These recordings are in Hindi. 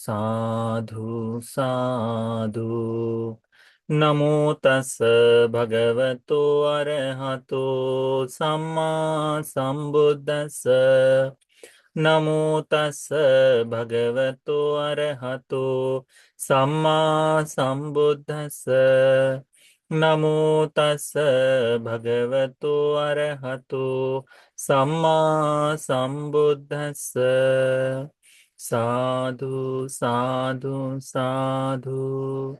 साधु साधु। नमो तस् भगवतो अरहतो सम्मा संबुद्दस्स। नमो तस् भगवतो अरहतो सम्मा संबुद्दस्स। नमो तस् भगवतो अरहतो सम्मा संबुद्दस्स। साधु साधु साधु।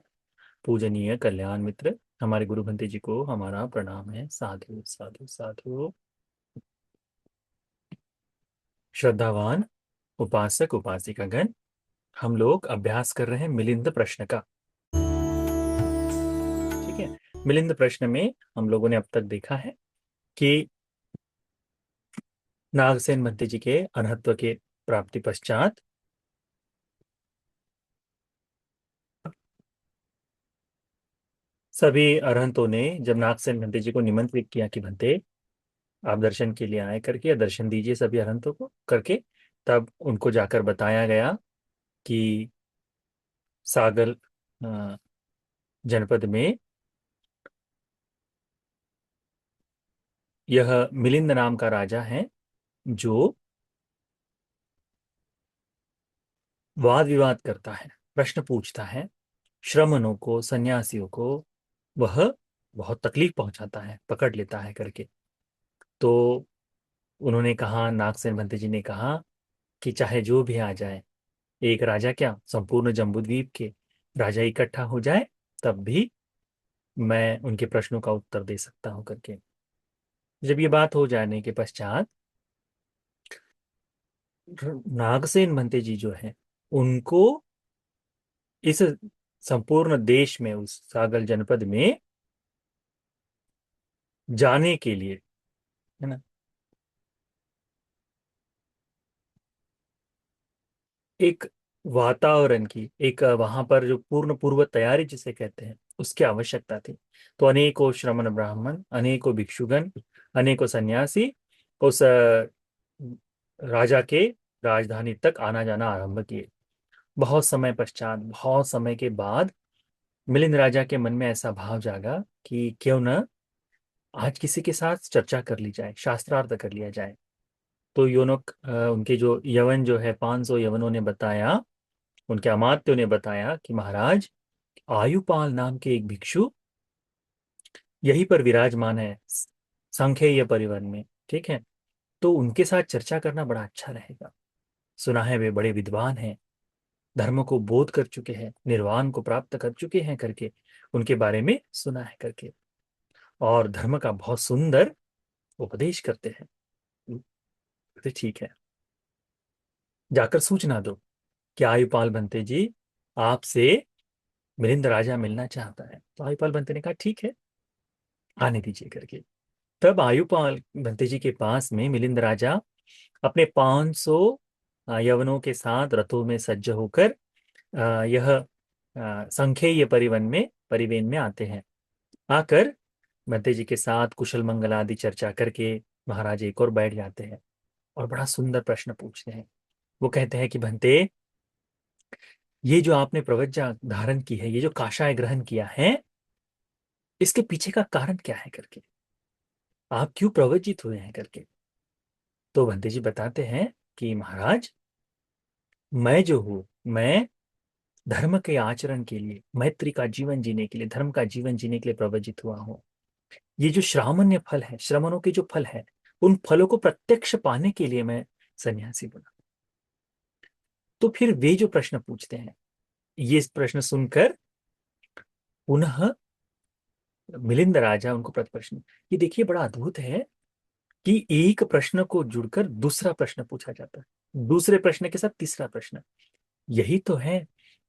पूजनीय कल्याण मित्र, हमारे गुरु भंते जी को हमारा प्रणाम है। साधु साधु साधु। श्रद्धावान उपासक उपासिकागण, हम लोग अभ्यास कर रहे हैं मिलिंद प्रश्न का। ठीक है, मिलिंद प्रश्न में हम लोगों ने अब तक देखा है कि नागसेन भंते जी के अनहत्व के प्राप्ति पश्चात सभी अरहंतों ने जब नागसेन भंते जी को निमंत्रित किया कि भंते आप दर्शन के लिए आए करके, या दर्शन दीजिए सभी अरहंतों को करके, तब उनको जाकर बताया गया कि सागर जनपद में यह मिलिंद नाम का राजा है जो वाद विवाद करता है, प्रश्न पूछता है, श्रमणों को, सन्यासियों को वह बहुत तकलीफ पहुंचाता है, पकड़ लेता है करके। तो उन्होंने कहा, नागसेन भंते जी ने कहा कि चाहे जो भी आ जाए, एक राजा क्या, संपूर्ण जम्बूद्वीप के राजा इकट्ठा हो जाए तब भी मैं उनके प्रश्नों का उत्तर दे सकता हूं करके। जब ये बात हो जाने के पश्चात नागसेन भंते जी जो है उनको इस संपूर्ण देश में, उस सागर जनपद में जाने के लिए, है ना, एक वातावरण की, एक वहां पर जो पूर्ण पूर्व तैयारी जिसे कहते हैं उसकी आवश्यकता थी। तो अनेकों श्रमण ब्राह्मण, अनेकों भिक्षुगण, अनेकों सन्यासी उस राजा के राजधानी तक आना जाना आरंभ किए। बहुत समय पश्चात, बहुत समय के बाद मिलिंद राजा के मन में ऐसा भाव जागा कि क्यों न आज किसी के साथ चर्चा कर ली जाए, शास्त्रार्थ कर लिया जाए। तो योनक उनके जो यवन जो है, 500 यवनों ने बताया, उनके अमात्यों ने बताया कि महाराज, आयुपाल नाम के एक भिक्षु यहीं पर विराजमान है सांख्येय परिवन में। ठीक है, तो उनके साथ चर्चा करना बड़ा अच्छा रहेगा। सुना है वे बड़े विद्वान हैं, धर्म को बोध कर चुके हैं, निर्वाण को प्राप्त कर चुके हैं करके उनके बारे में सुना है करके, और धर्म का बहुत सुंदर उपदेश करते हैं। तो ठीक है, जाकर सूचना दो कि आयुपाल बंते जी आपसे मिलिंद राजा मिलना चाहता है। तो आयुपाल बंते ने कहा ठीक है, आने दीजिए करके। तब आयुपाल बंते जी के पास में मिलिंद राजा अपने 500 यवनों के साथ रथों में सज्ज होकर यह संख्येय परिवेन में आते हैं। आकर बंते जी के साथ कुशल मंगल आदि चर्चा करके महाराज एक और बैठ जाते हैं और बड़ा सुंदर प्रश्न पूछते हैं। वो कहते हैं कि भंते, ये जो आपने प्रवज्जा धारण की है, ये जो काषाय ग्रहण किया है, इसके पीछे का कारण क्या है करके, आप क्यों प्रवज्जित हुए हैं करके। तो बंते जी बताते हैं कि महाराज, मैं जो हूं, मैं धर्म के आचरण के लिए, मैत्री का जीवन जीने के लिए, धर्म का जीवन जीने के लिए प्रवज्जित हुआ हूं। ये जो श्रामण्य फल है, श्रमणों के जो फल है, उन फलों को प्रत्यक्ष पाने के लिए मैं सन्यासी बना। तो फिर वे जो प्रश्न पूछते हैं, ये प्रश्न सुनकर पुनः मिलिंद राजा उनको प्रश्न, ये देखिए बड़ा अद्भुत है कि एक प्रश्न को जुड़कर दूसरा प्रश्न पूछा जाता है, दूसरे प्रश्न के साथ तीसरा प्रश्न। यही तो है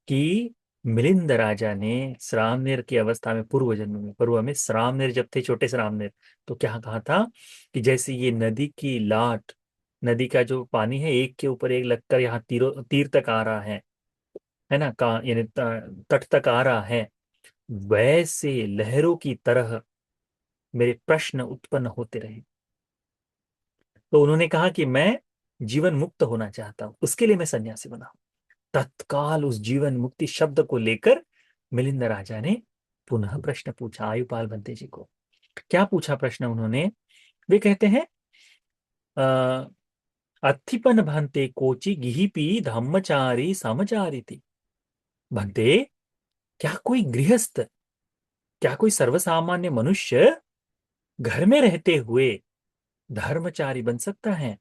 कि मिलिंद राजा ने श्रामनेर की अवस्था में, पूर्व जन्म में, पूर्व में श्रामनेर जब थे, छोटे श्रामनेर, तो क्या कहा था कि जैसे ये नदी की लाट, नदी का जो पानी है एक के ऊपर एक लगकर यहाँ तीर तक आ रहा है ना, का यानी तट तक आ रहा है, वैसे लहरों की तरह मेरे प्रश्न उत्पन्न होते रहे। तो उन्होंने कहा कि मैं जीवन मुक्त होना चाहता हूं, उसके लिए मैं सन्यासी बना हूं। तत्काल उस जीवन मुक्ति शब्द को लेकर मिलिंद राजा ने पुनः प्रश्न पूछा आयुपाल बंते जी को। क्या पूछा प्रश्न उन्होंने? वे कहते हैं अत्थिपन भंते कोचि गिहिपी धम्मचारी समचारी थी। भंते, क्या कोई गृहस्थ, क्या कोई सर्वसामान्य मनुष्य घर में रहते हुए धर्मचारी बन सकता है?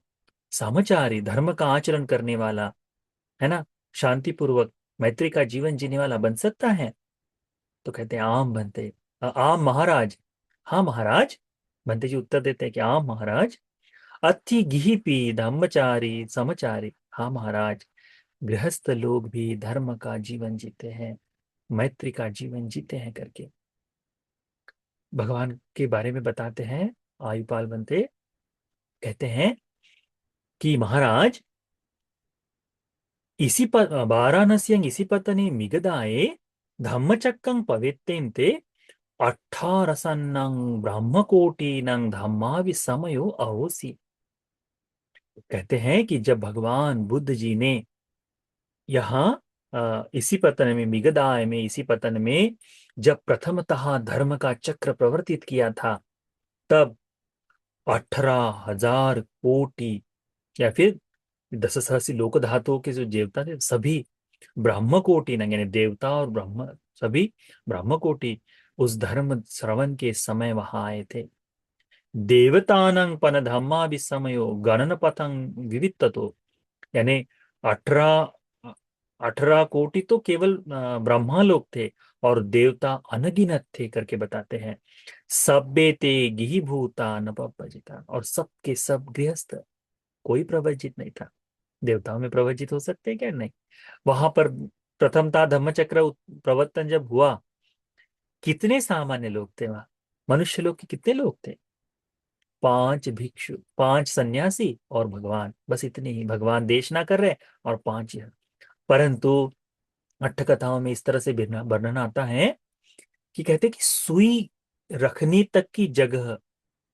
सामचारी, धर्म का आचरण करने वाला, है ना, शांतिपूर्वक मैत्री का जीवन जीने वाला बन सकता है? तो कहते हैं आम बनते, आम महाराज, हाँ महाराज। बनते जी उत्तर देते हैं कि आम महाराज। अति गिहिपी धम्मचारी समचारी, हाँ महाराज, गृहस्थ लोग भी धर्म का जीवन जीते हैं, मैत्री का जीवन जीते हैं करके भगवान के बारे में बताते हैं। आयुपाल बनते कहते हैं कि महाराज, वाराणस्यं इसी पतने मिगदाए धम्मचक्कं पवेत्तेन्ते अट्ठारसन्नं ब्रह्मकोटिनं धम्मावि समयो अहोसी। कहते हैं कि जब भगवान बुद्ध जी ने यहाँ इसी पतन में, मिगदाय में, इसी पतन में जब प्रथमतः धर्म का चक्र प्रवर्तित किया था, तब 18,000 कोटि या फिर 10 सहस्री लोक धातुओं के जो देवता थे सभी ब्रह्म कोटि न, यानी देवता और ब्रह्म, सभी ब्रह्म कोटि उस धर्म श्रवण के समय वहां आए थे। देवतानंग पन धम्मा विस्मयो गणन पतंग विवित्ततो, यानी 18 18 कोटि तो केवल ब्रह्मा लोग थे और देवता अनगिनत थे करके बताते हैं। सब्बे ते गिहि भूता न पवजिता, और सबके सब गृहस्थ, कोई प्रवजित नहीं था। देवताओं में प्रवजित हो सकते हैं क्या? नहीं। वहां पर प्रथमतः धम्मचक्र प्रवर्तन जब हुआ, कितने सामान्य लोग थे वहां? मनुष्य लोग के कितने लोग थे? 5 भिक्षु, 5 सन्यासी और भगवान, बस इतने ही। भगवान देश ना कर रहे और 5 ही। परंतु अट्ठ कथाओं में इस तरह से वर्णन आता है कि कहते कि सुई रखने तक की जगह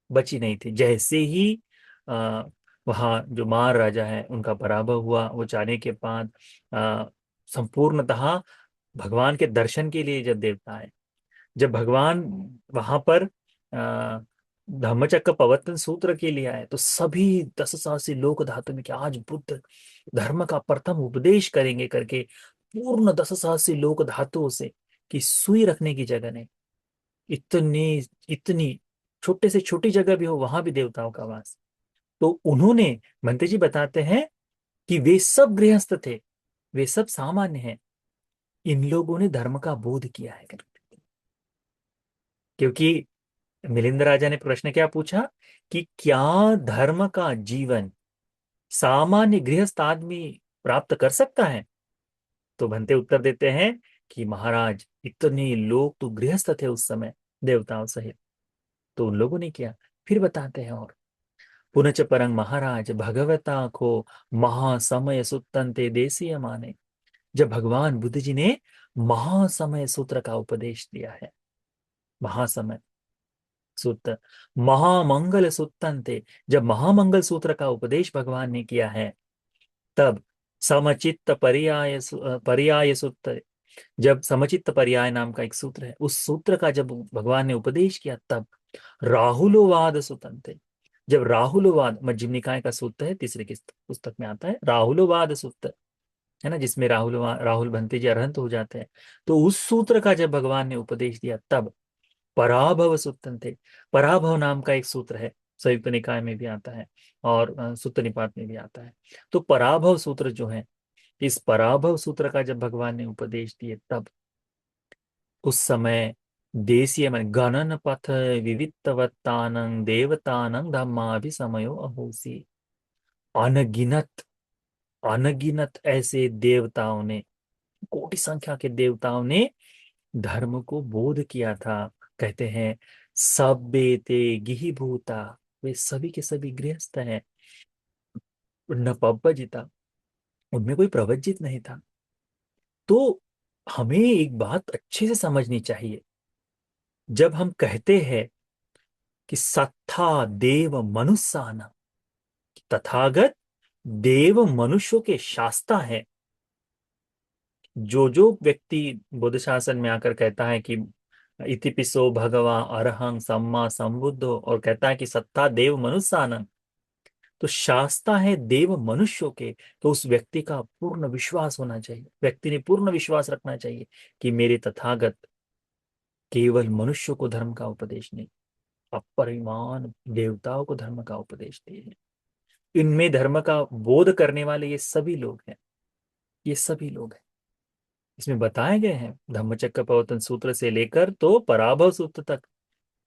बची नहीं थी। जैसे ही आ, वहां जो मार राजा है उनका पराभव हुआ, वो जाने के बाद आ, संपूर्णतः भगवान के दर्शन के लिए जब देवता आए, जब भगवान वहां पर आ, धम्मचक्र प्रवर्तन सूत्र के लिए आए, तो सभी 10 सहस्री लोक धातु में कि आज बुद्ध धर्म का प्रथम उपदेश करेंगे करके पूर्ण 10 सहस्री लोक धातुओं से कि सुई रखने की जगह नहीं। इतनी इतनी छोटे से छोटी जगह भी हो वहां भी देवताओं का वास। तो उन्होंने, मंत्री जी बताते हैं कि वे सब गृहस्थ थे, वे सब सामान्य हैं, इन लोगों ने धर्म का बोध किया है। क्योंकि मिलिंद राजा ने प्रश्न क्या पूछा कि क्या धर्म का जीवन सामान्य गृहस्थ आदमी प्राप्त कर सकता है? तो भंते उत्तर देते हैं कि महाराज, इतने लोग तो गृहस्थ थे उस समय देवताओं सहित, तो उन लोगों ने किया। फिर बताते हैं और पुनच परंग महाराज भगवता को महासमय सुतंते देसीय माने। जब भगवान बुद्ध जी ने महासमय सूत्र का उपदेश दिया है, महासमय सूत्र, महामंगल सूत्रंते, जब महामंगल सूत्र का उपदेश भगवान ने किया है, तब समचित्त पर्याय सूत्र, जब समचित्त पर्याय नाम का एक सूत्र है, उस सूत्र का जब भगवान ने उपदेश किया, तब राहुलोवाद सुतंते, जब राहुलोवाद मध्यम निकाय का सूत्र है, तीसरे की पुस्तक में आता है राहुलोवाद सूत्र, है ना, जिसमें राहुल भंते जी अरहंत हो जाते हैं। तो उस सूत्र का जब भगवान ने उपदेश दिया, तब पराभव सूत्रंते, पराभव नाम का एक सूत्र है, संयुक्त निकाय में भी आता है और सुत्त निपात में भी आता है। तो पराभव सूत्र जो है, इस पराभव सूत्र का जब भगवान ने उपदेश दिए, तब उस समय देशीय मन गणन पथ विवित्तवत्तानं देवतानं धम्माभिसमयो अहोसी, अनगिनत, अनगिनत ऐसे देवताओं ने, कोटि संख्या के देवताओं ने धर्म को बोध किया था। कहते हैं सब्बे ते गिहि भूता, वे सभी के सभी गृहस्थ हैं, न पव्वजिता, उनमें कोई प्रवज्जित नहीं था। तो हमें एक बात अच्छे से समझनी चाहिए, जब हम कहते हैं कि सत्था देव मनुष्याना, तथागत देव मनुष्यों के शास्ता है, जो व्यक्ति बुद्ध शासन में आकर कहता है कि इतिपिसो भगवा अरहं सम्मा संबुद्धो, और कहता है कि सत्ता देव मनुष्यानंद, तो शास्ता है देव मनुष्यों के, तो उस व्यक्ति का पूर्ण विश्वास होना चाहिए, व्यक्ति ने पूर्ण विश्वास रखना चाहिए कि मेरे तथागत केवल मनुष्यों को धर्म का उपदेश नहीं, अपरिमाण देवताओं को धर्म का उपदेश दिए हैं। इनमें धर्म का बोध करने वाले ये सभी लोग हैं, ये सभी लोग हैं। इसमें बताए गए हैं धम्मचक्र प्रवर्तन सूत्र से लेकर तो पराभव सूत्र तक,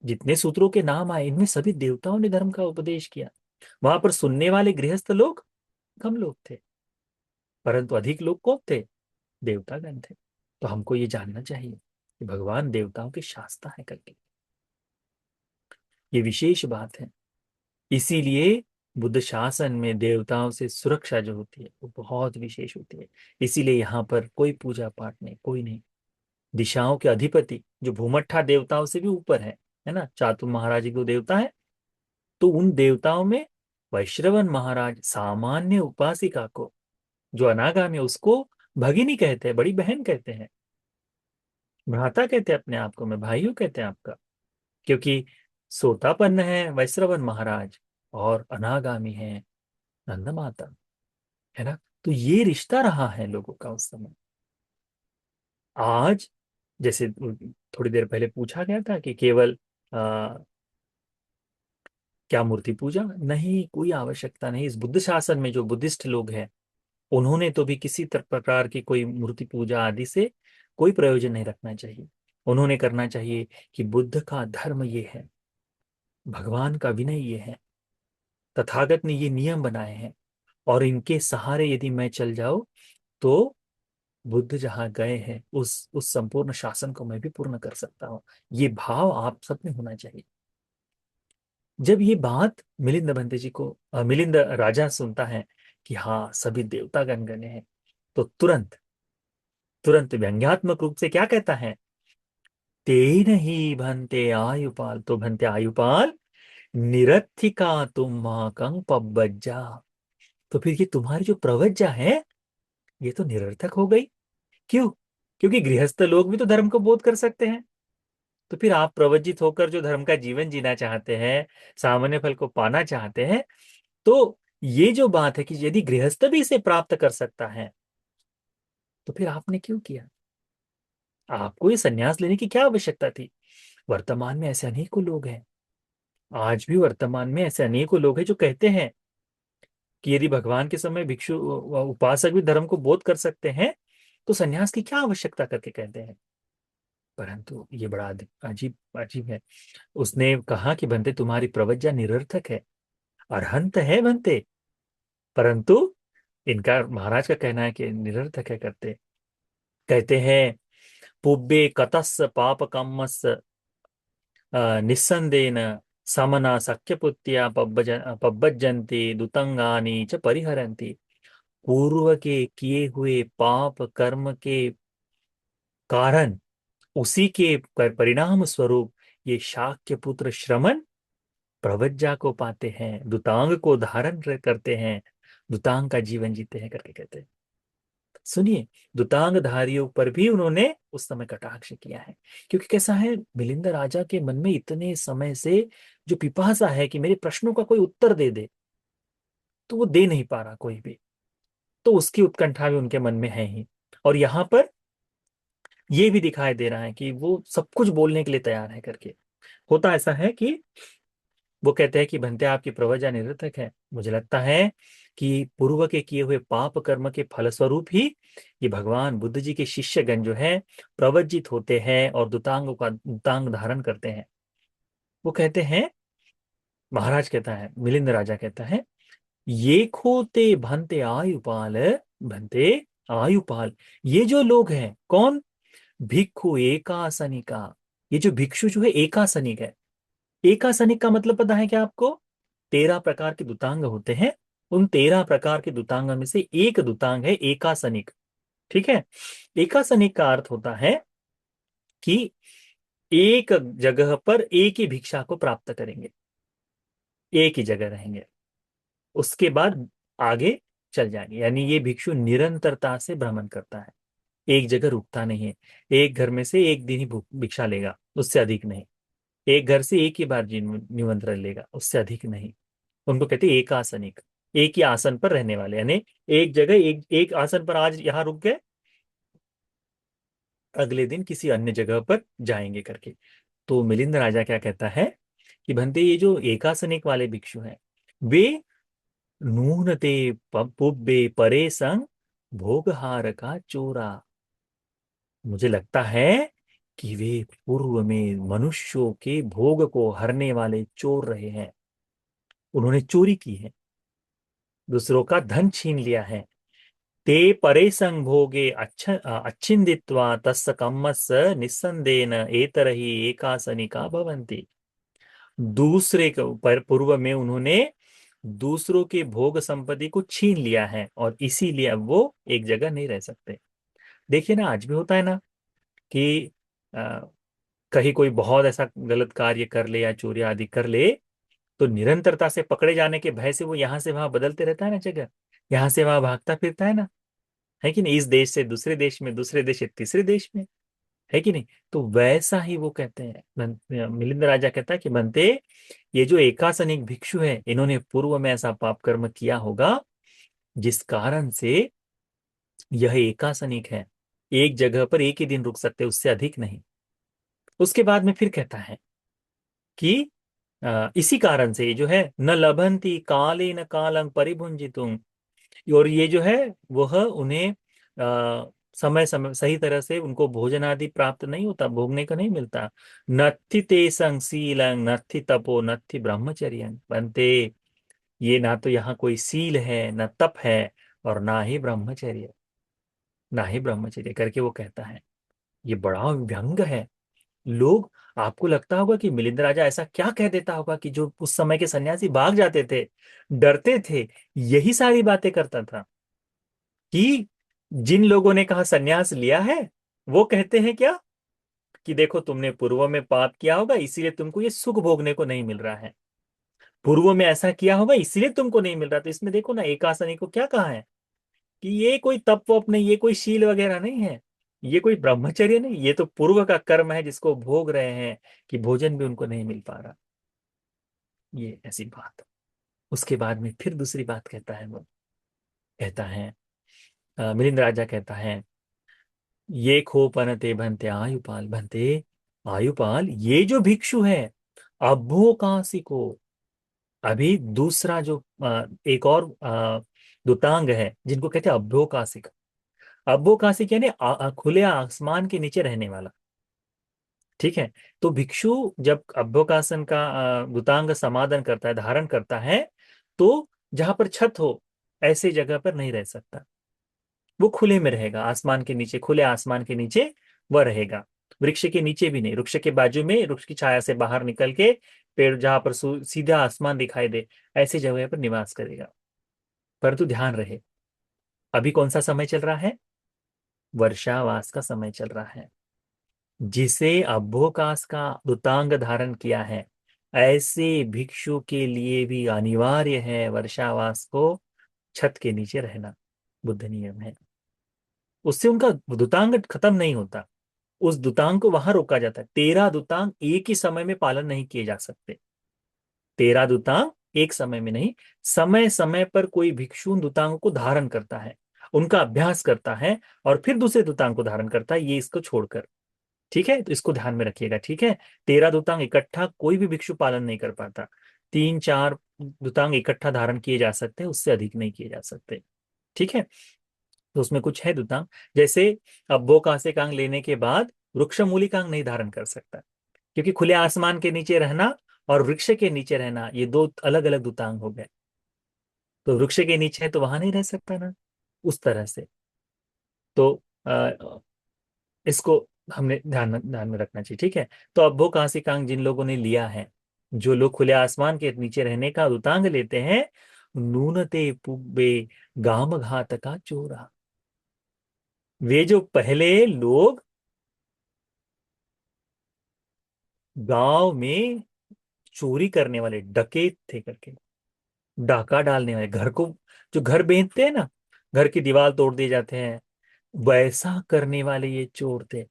जितने सूत्रों के नाम आए इनमें सभी देवताओं ने धर्म का उपदेश किया। वहां पर सुनने वाले गृहस्थ लोग कम लोग थे, परंतु अधिक लोग कौन थे? देवतागण थे। तो हमको ये जानना चाहिए कि भगवान देवताओं के शास्ता है करके, ये विशेष बात है। इसीलिए बुद्ध शासन में देवताओं से सुरक्षा जो होती है वो बहुत विशेष होती है। इसीलिए यहाँ पर कोई पूजा पाठ नहीं, कोई नहीं। दिशाओं के अधिपति जो भूमट्ठा देवताओं से भी ऊपर है ना, चातुर महाराज जो देवता है, तो उन देवताओं में वैश्रवण महाराज सामान्य उपासिका को, जो अनागामी है, उसको भगिनी कहते हैं, बड़ी बहन कहते हैं, भ्राता कहते हैं अपने आप को, मैं भाइयों कहते हैं आपका, क्योंकि सोतापन्न है वैश्रवण महाराज और अनागामी है नंद माता, है ना। तो ये रिश्ता रहा है लोगों का उस समय। आज जैसे थोड़ी देर पहले पूछा गया था कि केवल क्या मूर्ति पूजा, नहीं, कोई आवश्यकता नहीं। इस बुद्ध शासन में जो बुद्धिस्ट लोग हैं उन्होंने तो भी किसी प्रकार की कोई मूर्ति पूजा आदि से कोई प्रयोजन नहीं रखना चाहिए। उन्होंने करना चाहिए कि बुद्ध का धर्म ये है, भगवान का विनय ये है, तथागत ने ये नियम बनाए हैं, और इनके सहारे यदि मैं चल जाऊं तो बुद्ध जहां गए हैं उस संपूर्ण शासन को मैं भी पूर्ण कर सकता हूं। ये भाव आप सब में होना चाहिए। जब ये बात मिलिंद भंते जी को मिलिंद राजा सुनता है कि हाँ सभी देवता गण गणे हैं, तो तुरंत तुरंत व्यंग्यात्मक रूप से क्या कहता है? तेन ही भंते आयुपाल, तो भंते आयुपाल निरथिका तुम महाकंग पब्बज्जा, तो फिर ये तुम्हारी जो प्रवज्जा है ये तो निरर्थक हो गई। क्यों? क्योंकि गृहस्थ लोग भी तो धर्म को बोध कर सकते हैं। तो फिर आप प्रवज्जित होकर जो धर्म का जीवन जीना चाहते हैं, सामान्य फल को पाना चाहते हैं, तो ये जो बात है कि यदि गृहस्थ भी इसे प्राप्त कर सकता है तो फिर आपने क्यों किया? आपको ये संन्यास लेने की क्या आवश्यकता थी? वर्तमान में ऐसे अनेकों लोग हैं, आज भी वर्तमान में ऐसे अनेकों लोग हैं जो कहते हैं कि यदि भगवान के समय भिक्षु उपासक भी धर्म को बोध कर सकते हैं तो संन्यास की क्या आवश्यकता करके कहते हैं। परंतु ये बड़ा अजीब अजीब है। उसने कहा कि बनते तुम्हारी प्रवज्जा निरर्थक है, अरहंत है बनते, परंतु इनका महाराज का कहना है कि निरर्थक है करते। कहते हैं पुब्बे कतस्य पाप कम्मस् निस्संदेन समना सख्यपुत्या पब्बज्जन्ति दुतंगानी च परिहरन्ति। पूर्व के किए हुए पाप कर्म के कारण, उसी के परिणाम स्वरूप ये शाक्य पुत्र श्रमण प्रवज्जा को पाते हैं, दुतांग को धारण करते हैं, दुतांग का जीवन जीते हैं करके कहते हैं। सुनिए, दुतांगधारियों पर भी उन्होंने उस समय कटाक्ष किया है। क्योंकि कैसा है, मिलिंद राजा के मन में इतने समय से जो पिपासा है कि मेरे प्रश्नों का कोई उत्तर दे दे, तो वो दे नहीं पा रहा कोई भी, तो उसकी उत्कंठा भी उनके मन में है ही। और यहाँ पर ये भी दिखाई दे रहा है कि वो सब कुछ बोलने के लिए तैयार है करके। होता ऐसा है कि वो कहते हैं कि भंते आपकी प्रवज्जा निरर्थक है। मुझे लगता है कि पूर्व के किए हुए पाप कर्म के फलस्वरूप ही ये भगवान बुद्ध जी के शिष्यगण जो है प्रवज्जित होते हैं और दुतांग धारण करते हैं। वो कहते हैं, महाराज कहता है, मिलिंद राजा कहता है, ये खोते भंते आयुपाल, भंते आयुपाल, ये जो लोग हैं कौन? भिक्खु एकासनिका, ये जो भिक्षु जो है एकासनिक है। एकासनिक का मतलब पता है क्या आपको? 13 प्रकार के दुतांग होते हैं, उन 13 प्रकार के दुतांग में से एक दुतांग है एकासनिक। ठीक है। एकासनिक का अर्थ होता है कि एक जगह पर एक ही भिक्षा को प्राप्त करेंगे, एक ही जगह रहेंगे, उसके बाद आगे चल जाएंगे। यानी ये भिक्षु निरंतरता से भ्रमण करता है। एक जगह रुकता नहीं है। एक घर में से एक दिन ही भिक्षा लेगा, उससे अधिक नहीं। एक घर से एक ही बार निमंत्रण लेगा, उससे अधिक नहीं। उनको कहते हैं एक आसनिक, एक ही आसन पर रहने वाले, यानी एक जगह एक एक आसन पर आज यहाँ रुक गए, अगले दिन किसी अन्य जगह पर जाएंगे करके। तो मिलिंद राजा क्या कहता है कि भंते ये जो एकासनिक वाले भिक्षु हैं, वे नूनते पुब्बे परे संग भोगहार का चोरा। मुझे लगता है कि वे पूर्व में मनुष्यों के भोग को हरने वाले चोर रहे हैं। उन्होंने चोरी की है, दूसरों का धन छीन लिया है। ते परे संग भोगे अच्छिन्दित्वा तस्य कम्मस्य निस्संदेन एतरहि एकासनिका भवन्ति। दूसरे के ऊपर पूर्व में उन्होंने दूसरों के भोग संपत्ति को छीन लिया है, और इसीलिए अब वो एक जगह नहीं रह सकते। देखिए ना, आज भी होता है ना कि अ, कहीं कोई बहुत ऐसा गलत कार्य कर ले या चोरी आदि कर ले, तो निरंतरता से पकड़े जाने के भय से वो यहां से वहां बदलते रहता है ना जगह, यहां से वहां भागता फिरता है ना, है कि नहीं, इस देश से दूसरे देश में, दूसरे देश से तीसरे देश में, है कि नहीं। तो वैसा ही वो कहते हैं, मिलिंद राजा कहता है कि बनते, ये जो एकासनिक भिक्षु है, इन्होंने पूर्व में ऐसा पाप कर्म किया होगा जिस कारण से यह एकासनिक है, एक जगह पर एक ही दिन रुक सकते, उससे अधिक नहीं। उसके बाद में फिर कहता है कि इसी कारण से ये जो है न लभंती काले न कालं परिभुंजितुम, और ये जो है वह उन्हें समय समय सही तरह से उनको भोजन आदि प्राप्त नहीं होता, भोगने को नहीं मिलता। नत्थि ते शीलं नत्थि तपो नत्थि ब्रह्मचर्य बनते, ये ना तो यहाँ कोई सील है, ना तप है, और ना ही ब्रह्मचर्य करके वो कहता है। ये बड़ा व्यंग है। लोग, आपको लगता होगा कि मिलिंद राजा ऐसा क्या कह देता होगा कि जो उस समय के सन्यासी भाग जाते थे, डरते थे, यही सारी बातें करता था कि जिन लोगों ने कहा सन्यास लिया है, वो कहते हैं क्या कि देखो तुमने पूर्व में पाप किया होगा, इसीलिए तुमको ये सुख भोगने को नहीं मिल रहा है। पूर्व में ऐसा किया होगा इसीलिए तुमको नहीं मिल रहा। तो इसमें देखो ना, एक आसनी को क्या कहा है कि ये कोई तप वप नहीं, ये कोई शील वगैरह नहीं है, ये कोई ब्रह्मचर्य नहीं, ये तो पूर्व का कर्म है जिसको भोग रहे हैं, कि भोजन भी उनको नहीं मिल पा रहा। ये ऐसी बात। उसके बाद में फिर दूसरी बात कहता है वो, कहता है मिलिंद राजा कहता है, ये खो पनते भंते आयुपाल भंते, आयुपाल ये जो भिक्षु है अभोकांसी को, अभी दूसरा जो एक और दुतांग है जिनको कहते हैं अभ्योकासिक। अभ्योकासिक यानी खुले आसमान के नीचे रहने वाला, ठीक है। तो भिक्षु जब अभ्योकासन का दुतांग समादन करता है, धारण करता है, तो जहां पर छत हो ऐसे जगह पर नहीं रह सकता, वो खुले में रहेगा, आसमान के नीचे, खुले आसमान के नीचे वह रहेगा। वृक्ष के नीचे भी नहीं, वृक्ष के बाजू में, वृक्ष की छाया से बाहर निकल के पेड़ जहां पर सीधा आसमान दिखाई दे, ऐसी जगह पर निवास करेगा। परंतु ध्यान रहे, अभी कौन सा समय चल रहा है? वर्षावास का समय चल रहा है। जिसे अभ्योकाश का दुतांग धारण किया है, ऐसे भिक्षु के लिए भी अनिवार्य है वर्षावास को छत के नीचे रहना, बुद्ध नियम है। उससे उनका दुतांग खत्म नहीं होता, उस दुतांग को वहां रोका जाता है। 13 दुतांग एक ही समय में पालन नहीं किए जा सकते, 13 दुतांग एक समय में नहीं, समय समय पर कोई भिक्षु उन दुतांग को धारण करता है, उनका अभ्यास करता है, और फिर दूसरे दुतांग को धारण करता है, ये इसको छोड़कर। ठीक है, तो इसको ध्यान में रखिएगा, ठीक है। 13 दुतांग इकट्ठा कोई भी भिक्षु पालन नहीं कर पाता, 3 4 दुतांग इकट्ठा धारण किए जा सकते हैं, उससे अधिक नहीं किए जा सकते। ठीक है, तो उसमें कुछ है दुतांग, जैसे अब्बो कांसे कांग लेने के बाद वृक्ष मूलिकांग नहीं धारण कर सकता, क्योंकि खुले आसमान के नीचे रहना और वृक्ष के नीचे रहना, ये दो अलग अलग दुतांग हो गए। तो वृक्ष के नीचे है तो वहां नहीं रह सकता ना, उस तरह से। तो इसको हमने ध्यान में रखना चाहिए, ठीक है। तो अब्बो कांसी कांग जिन लोगों ने लिया है, जो लोग खुले आसमान के नीचे रहने का उतांग लेते हैं, नूनते पुब्बे गाम घात का चोरा, वे जो पहले लोग गांव में चोरी करने वाले डकैत थे करके, डाका डालने वाले, घर को जो घर बेचते हैं ना, घर की दीवार तोड़ दिए जाते हैं, वैसा करने वाले ये चोर थे।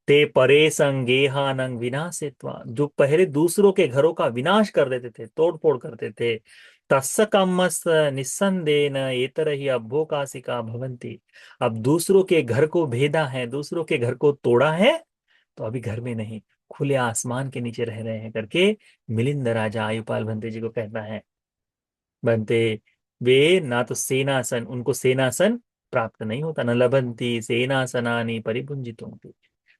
ते परे संगेहानंग विनाशित्वा, जो पहले दूसरों के घरों का विनाश कर देते थे, तोड़ फोड़ करते थे। तस्य कम्मस् निस्संदेन एतर ही अभ्योकाशिका भवन्ति। अब दूसरों के घर को भेदा है, दूसरों के घर को तोड़ा है, तो अभी घर में नहीं, खुले आसमान के नीचे रह रहे हैं करके मिलिंद राजा आयुपाल भंते जी को कहता है। बनते, वे ना तो सेनासन, उनको सेनासन प्राप्त नहीं होता, न लभंती सेनासनानि परिपुंजितों,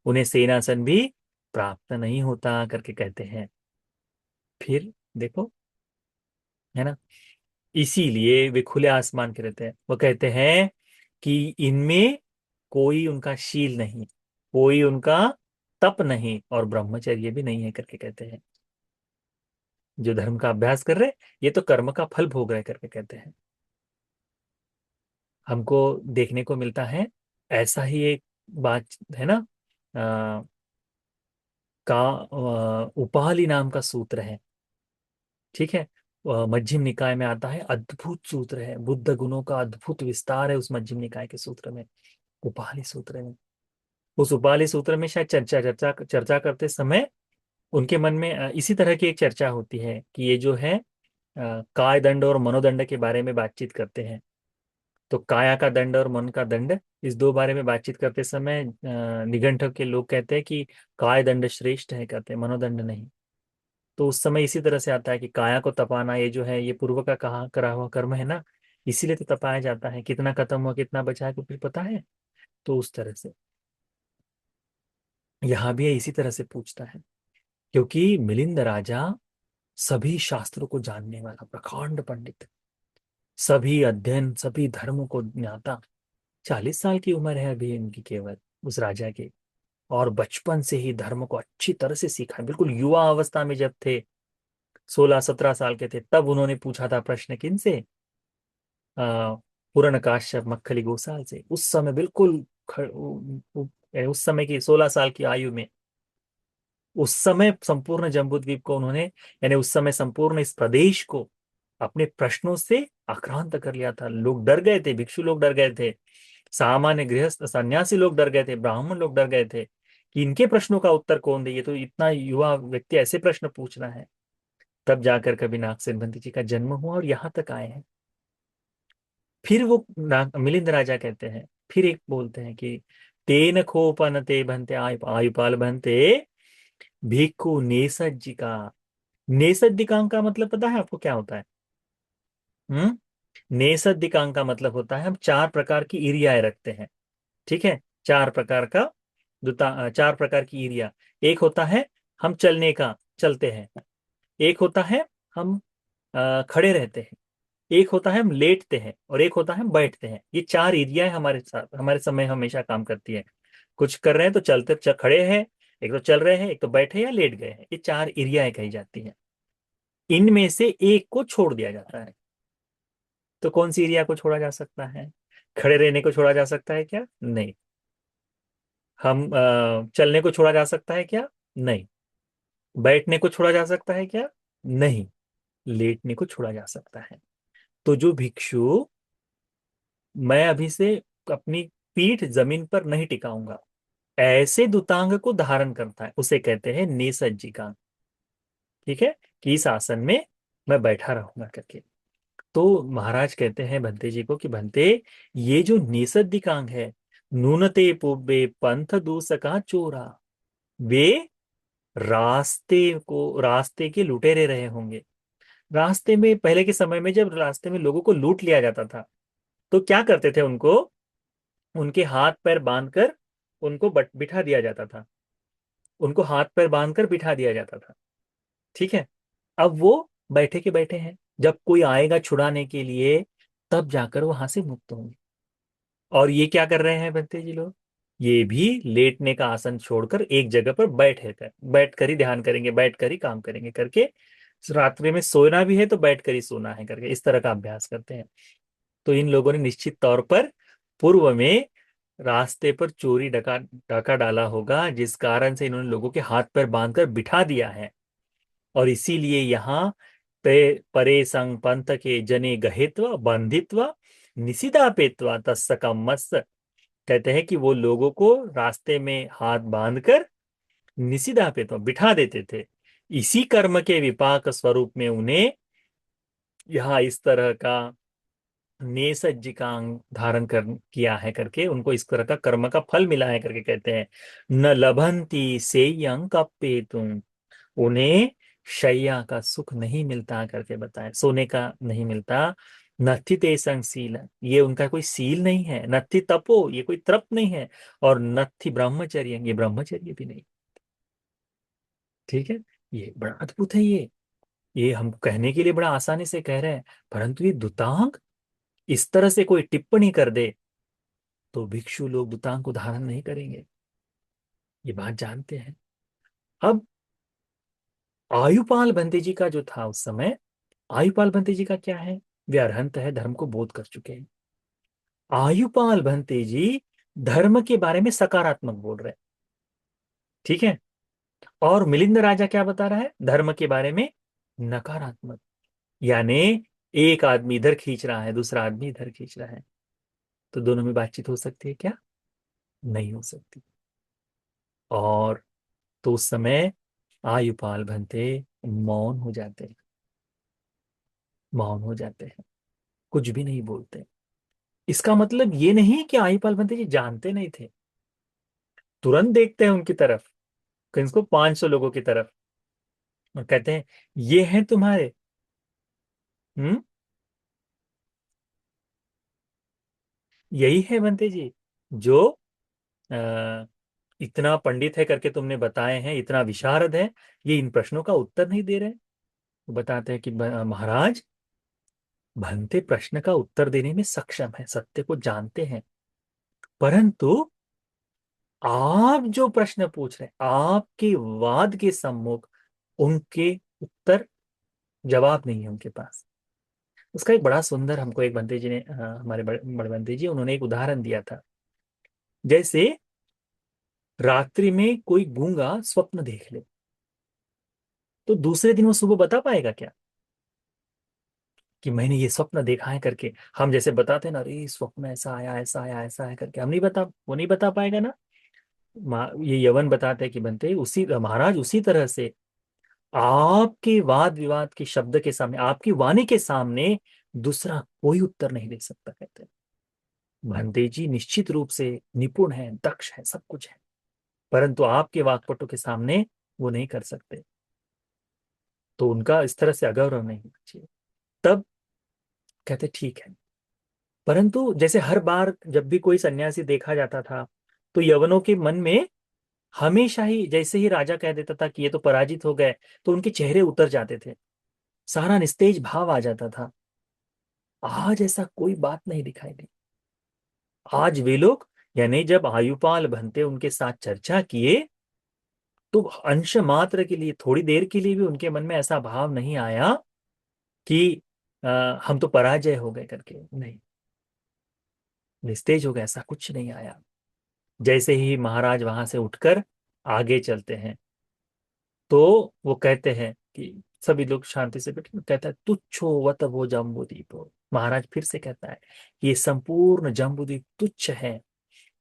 उन्हें सेनासन भी प्राप्त नहीं होता करके कहते हैं। फिर देखो, है ना, इसीलिए वे खुले आसमान के रहते हैं। वो कहते हैं कि इनमें कोई उनका शील नहीं, कोई उनका तप नहीं, और ब्रह्मचर्य भी नहीं है करके कहते हैं। जो धर्म का अभ्यास कर रहे, ये तो कर्म का फल भोग रहे करके कहते हैं। हमको देखने को मिलता है ऐसा ही एक बात, है ना, अ, उपाली नाम का सूत्र है, ठीक है। मध्यम निकाय में आता है, अद्भुत सूत्र है, बुद्ध गुणों का अद्भुत विस्तार है उस मध्यम निकाय के सूत्र में, उपाली सूत्र में। उस उपाली सूत्र में शायद चर्चा चर्चा चर्चा करते समय उनके मन में इसी तरह की एक चर्चा होती है कि ये जो है काय दंड और मनोदंड के बारे में बातचीत करते हैं। तो काया का दंड और मन का दंड, इस दो बारे में बातचीत करते समय निघंटक के लोग कहते हैं कि काय दंड श्रेष्ठ है, कहते हैं मनोदंड नहीं। तो उस समय इसी तरह से आता है कि काया को तपाना, ये जो है ये पूर्व का कहा करा हुआ कर्म है ना, इसीलिए तो तपाया जाता है। कितना खत्म हुआ कितना बचा है कुछ पता है। तो उस तरह से यहाँ भी इसी तरह से पूछता है, क्योंकि मिलिंद राजा सभी शास्त्रों को जानने वाला प्रकांड पंडित, सभी अध्ययन सभी धर्मों को ज्ञाता। 40 साल की उम्र है अभी इनकी केवल, उस राजा की, और बचपन से ही धर्म को अच्छी तरह से सीखा है। बिल्कुल युवा अवस्था में जब थे, 16-17 साल के थे, तब उन्होंने पूछा था प्रश्न किनसे, पूर्ण काश्यप मक्खली गोसाल से। उस समय बिल्कुल उस समय की 16 साल की आयु में, उस समय संपूर्ण जम्बूद्वीप को उन्होंने, यानी उस समय संपूर्ण इस प्रदेश को अपने प्रश्नों से आक्रांत कर लिया था। लोग डर गए थे, भिक्षु लोग डर गए थे, सामान्य गृहस्थ सन्यासी लोग डर गए थे, ब्राह्मण लोग डर गए थे कि इनके प्रश्नों का उत्तर कौन दे, ये तो इतना युवा व्यक्ति ऐसे प्रश्न पूछ रहा है। तब जाकर कभी नागसेन बंदी जी का जन्म हुआ और यहाँ तक आए हैं। फिर वो मिलिंद राजा कहते हैं, फिर एक बोलते हैं कि तेन खोपन ते बनते आयुपाल बनते भिक्खु नेसज्जिका। नेसज्जिकांग का मतलब पता है आपको क्या होता है? हम्म। नेसज्जिकांग का मतलब होता है हम 4 प्रकार की ईरियाएं रखते हैं, ठीक है। 4 प्रकार का, 4 प्रकार की ईरिया। एक होता है हम चलने का, चलते हैं। एक होता है हम खड़े रहते हैं। एक होता है हम लेटते हैं, और एक होता है हम बैठते हैं। ये 4 एरिया है हमारे साथ, हमारे समय हमेशा काम करती है। कुछ कर रहे हैं तो चलते खड़े हैं, एक तो चल रहे हैं, एक तो बैठे या लेट गए हैं। ये 4 एरिया कही जाती है। इनमें से एक को छोड़ दिया जाता है। तो कौन सी एरिया को छोड़ा जा सकता है? खड़े रहने को छोड़ा जा सकता है क्या? नहीं। हम चलने को छोड़ा जा सकता है क्या? नहीं। बैठने को छोड़ा जा सकता है क्या? नहीं। लेटने को छोड़ा जा सकता है। तो जो भिक्षु, मैं अभी से अपनी पीठ जमीन पर नहीं टिकाऊंगा, ऐसे दुतांग को धारण करता है, उसे कहते हैं नेसज्जिकांग, ठीक है। कि इस आसन में मैं बैठा रहूंगा करके। तो महाराज कहते हैं भंते जी को कि भंते, ये जो नेसज्जिकांग है, नूनते पुब्बे पंथ दूसका चोरा, वे रास्ते के लुटेरे रहे होंगे। रास्ते में, पहले के समय में जब रास्ते में लोगों को लूट लिया जाता था, तो क्या करते थे, उनको उनके हाथ पैर बांधकर उनको बिठा दिया जाता था। उनको हाथ पैर बांधकर बिठा दिया जाता था, ठीक है। अब वो बैठे के बैठे हैं, जब कोई आएगा छुड़ाने के लिए, तब जाकर वहां से मुक्त होंगे। और ये क्या कर रहे हैं बंते जी लोग? ये भी लेटने का आसन छोड़कर एक जगह पर बैठ कर ही ध्यान करेंगे, बैठ कर ही काम करेंगे करके। रात्रि में सोना भी है तो बैठ कर ही सोना है करके, इस तरह का अभ्यास करते हैं। तो इन लोगों ने निश्चित तौर पर पूर्व में रास्ते पर चोरी डका डाका डाला होगा, जिस कारण से इन्होंने लोगों के हाथ पैर बांधकर बिठा दिया है। और इसीलिए यहाँ पे परे संग पंथ के जने गहित्व बंधित्व निशिदापेत्वा तत्सकम मस्त, कहते हैं कि वो लोगों को रास्ते में हाथ बांधकर निषिद्धा पे तो बिठा देते थे। इसी कर्म के विपाक स्वरूप में उन्हें यहाँ इस तरह का नेसज्जिकांग धारण कर किया है करके, उनको इस तरह का कर्म का फल मिला है करके कहते हैं। न लभंती सेयं कप्पेतुं, उन्हें शैया का सुख नहीं मिलता करके बताया, सोने का नहीं मिलता। नत्थि तेषं सील, ये उनका कोई सील नहीं है। नत्थि तपो, ये कोई तप नहीं है। और नत्थि ब्रह्मचर्य, ये ब्रह्मचर्य भी नहीं। ठीक है, ये बड़ा अद्भुत है। ये हम कहने के लिए बड़ा आसानी से कह रहे हैं, परंतु ये दुतांग इस तरह से कोई टिप्पणी कर दे तो भिक्षु लोग दुतांग को धारण नहीं करेंगे, ये बात जानते हैं। अब आयुपाल बंते जी का जो था उस समय, आयुपाल बंते जी का क्या है, वे अरहंत है, धर्म को बोध कर चुके हैं। आयुपाल बंते जी धर्म के बारे में सकारात्मक बोल रहे हैं। ठीक है। और मिलिंद राजा क्या बता रहा है धर्म के बारे में, नकारात्मक। यानी एक आदमी इधर खींच रहा है, दूसरा आदमी इधर खींच रहा है, तो दोनों में बातचीत हो सकती है क्या? नहीं हो सकती। और तो उस समय आयुपाल भंते मौन हो जाते हैं, मौन हो जाते हैं, कुछ भी नहीं बोलते। इसका मतलब ये नहीं कि आयुपाल भंते जी जानते नहीं थे। तुरंत देखते हैं उनकी तरफ, किसको, 500 लोगों की तरफ, और कहते हैं ये हैं तुम्हारे। हम्म, यही है भंते जी जो आ, इतना पंडित है करके तुमने बताए हैं, इतना विशारद है, ये इन प्रश्नों का उत्तर नहीं दे रहे हैं। वो बताते हैं कि महाराज, भंते प्रश्न का उत्तर देने में सक्षम है, सत्य को जानते हैं, परंतु आप जो प्रश्न पूछ रहे हैं, आपके वाद के सम्मुख उनके उत्तर, जवाब नहीं है उनके पास। उसका एक बड़ा सुंदर, हमको एक बंते जी ने हमारे बड़े बड़े बंते जी, उन्होंने एक उदाहरण दिया था। जैसे रात्रि में कोई गूंगा स्वप्न देख ले, तो दूसरे दिन वो सुबह बता पाएगा क्या कि मैंने ये स्वप्न देखा है करके? हम जैसे बताते हैं ना, अरे स्वप्न ऐसा आया, ऐसा आया, ऐसा है करके, हम नहीं बता, वो नहीं बता पाएगा ना। ये यवन बताते हैं कि बनते उसी महाराज, उसी तरह से आपके वाद विवाद के शब्द के सामने, आपकी वाणी के सामने दूसरा कोई उत्तर नहीं दे सकता, कहते हैं। भंते जी निश्चित रूप से निपुण है, दक्ष है, सब कुछ है, परंतु आपके वाक्पटु के सामने वो नहीं कर सकते। तो उनका इस तरह से अगौरव नहीं होना चाहिए। तब कहते ठीक है। परंतु जैसे हर बार जब भी कोई सन्यासी देखा जाता था, तो यवनों के मन में हमेशा ही, जैसे ही राजा कह देता था कि ये तो पराजित हो गए, तो उनके चेहरे उतर जाते थे, सारा निस्तेज भाव आ जाता था। आज ऐसा कोई बात नहीं दिखाई दी। आज वे लोग, यानी जब आयुपाल भंते उनके साथ चर्चा किए, तो अंश मात्र के लिए, थोड़ी देर के लिए भी उनके मन में ऐसा भाव नहीं आया कि हम तो पराजय हो गए करके, नहीं, निस्तेज हो गए, ऐसा कुछ नहीं आया। जैसे ही महाराज वहां से उठकर आगे चलते हैं, तो वो कहते हैं कि सभी लोग शांति से बैठे, कहता है तुच्छो वत वो जम्बूदीप। महाराज फिर से कहता है कि ये संपूर्ण जम्बूद्वीप तुच्छ है।